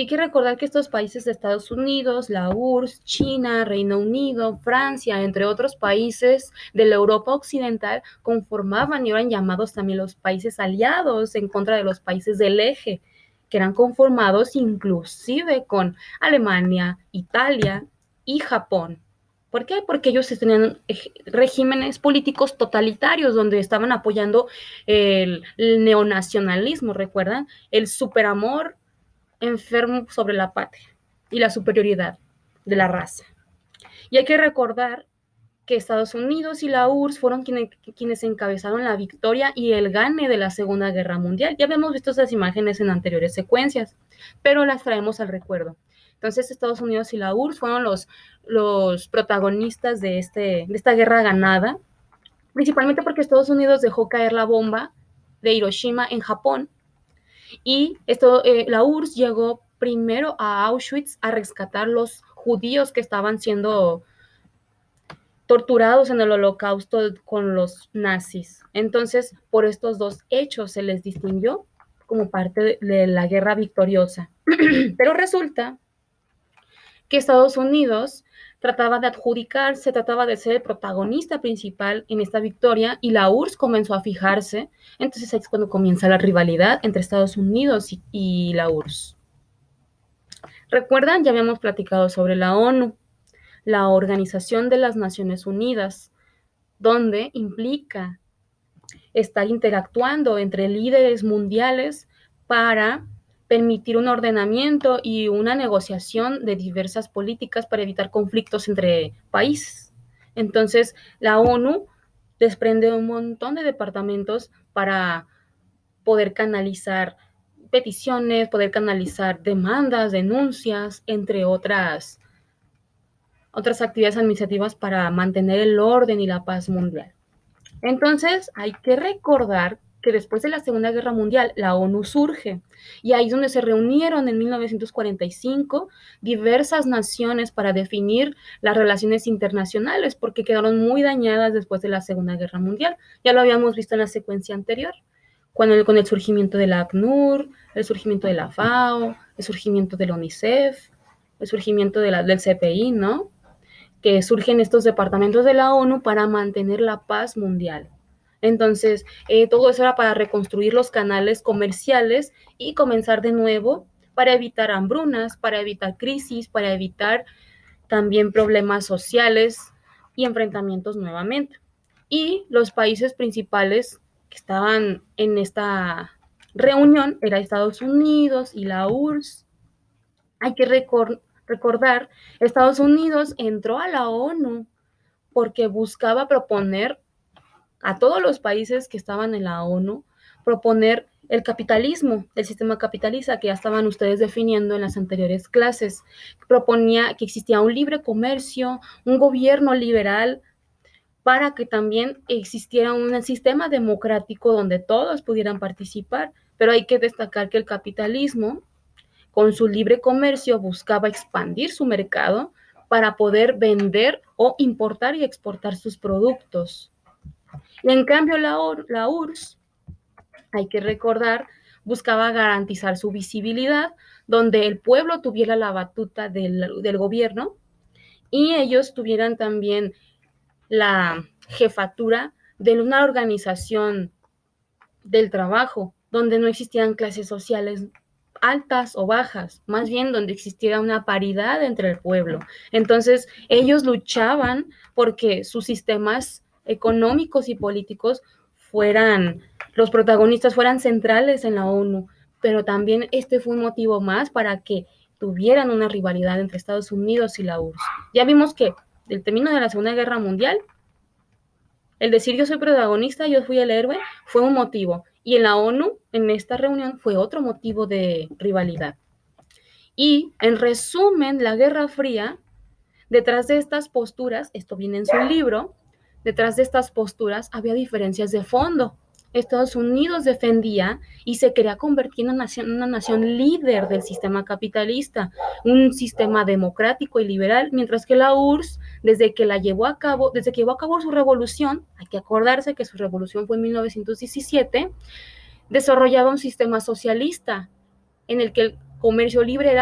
Hay que recordar que estos países de Estados Unidos, la URSS, China, Reino Unido, Francia, entre otros países de la Europa occidental, conformaban y eran llamados también los países aliados en contra de los países del eje, que eran conformados inclusive con Alemania, Italia y Japón. ¿Por qué? Porque ellos tenían regímenes políticos totalitarios donde estaban apoyando el neonacionalismo, ¿recuerdan? El superamor enfermo sobre la patria y la superioridad de la raza. Y hay que recordar que Estados Unidos y la URSS fueron quienes encabezaron la victoria y el gane de la Segunda Guerra Mundial. Ya habíamos visto esas imágenes en anteriores secuencias, pero las traemos al recuerdo. Entonces, Estados Unidos y la URSS fueron los protagonistas de esta guerra ganada, principalmente porque Estados Unidos dejó caer la bomba de Hiroshima en Japón y la URSS llegó primero a Auschwitz a rescatar los judíos que estaban siendo torturados en el holocausto con los nazis. Entonces, por estos dos hechos se les distinguió como parte de la guerra victoriosa. Pero resulta que Estados Unidos trataba de adjudicarse, trataba de ser el protagonista principal en esta victoria y la URSS comenzó a fijarse. Entonces ahí es cuando comienza la rivalidad entre Estados Unidos y la URSS. ¿Recuerdan? Ya habíamos platicado sobre la ONU, la Organización de las Naciones Unidas, donde implica estar interactuando entre líderes mundiales para permitir un ordenamiento y una negociación de diversas políticas para evitar conflictos entre países. Entonces, la ONU desprende un montón de departamentos para poder canalizar peticiones, poder canalizar demandas, denuncias, entre otras actividades administrativas para mantener el orden y la paz mundial. Entonces, hay que recordar que después de la Segunda Guerra Mundial, la ONU surge y ahí es donde se reunieron en 1945 diversas naciones para definir las relaciones internacionales porque quedaron muy dañadas después de la Segunda Guerra Mundial. Ya lo habíamos visto en la secuencia anterior, con el surgimiento de la ACNUR, el surgimiento de la FAO, el surgimiento de la UNICEF, el surgimiento del CPI, ¿no? Que surgen estos departamentos de la ONU para mantener la paz mundial. Entonces, todo eso era para reconstruir los canales comerciales y comenzar de nuevo para evitar hambrunas, para evitar crisis, para evitar también problemas sociales y enfrentamientos nuevamente. Y los países principales que estaban en esta reunión eran Estados Unidos y la URSS. Hay que recordar, Estados Unidos entró a la ONU porque buscaba proponer a todos los países que estaban en la ONU, proponer el capitalismo, el sistema capitalista que ya estaban ustedes definiendo en las anteriores clases. Proponía que existía un libre comercio, un gobierno liberal, para que también existiera un sistema democrático donde todos pudieran participar. Pero hay que destacar que el capitalismo con su libre comercio buscaba expandir su mercado para poder vender o importar y exportar sus productos. Y en cambio la URSS, hay que recordar, buscaba garantizar su visibilidad, donde el pueblo tuviera la batuta del gobierno y ellos tuvieran también la jefatura de una organización del trabajo, donde no existían clases sociales altas o bajas, más bien donde existiera una paridad entre el pueblo. Entonces, ellos luchaban porque sus sistemas económicos y políticos los protagonistas fueran centrales en la ONU, pero también este fue un motivo más para que tuvieran una rivalidad entre Estados Unidos y la URSS. Ya vimos que el término de la Segunda Guerra Mundial, el decir yo soy protagonista, yo fui el héroe, fue un motivo. Y en la ONU, en esta reunión, fue otro motivo de rivalidad. Y, en resumen, la Guerra Fría, detrás de estas posturas, esto viene en su libro, detrás de estas posturas había diferencias de fondo. Estados Unidos defendía y se quería convertir en una nación líder del sistema capitalista, un sistema democrático y liberal, mientras que la URSS, desde que llevó a cabo su revolución, hay que acordarse que su revolución fue en 1917, desarrollaba un sistema socialista en el que el comercio libre era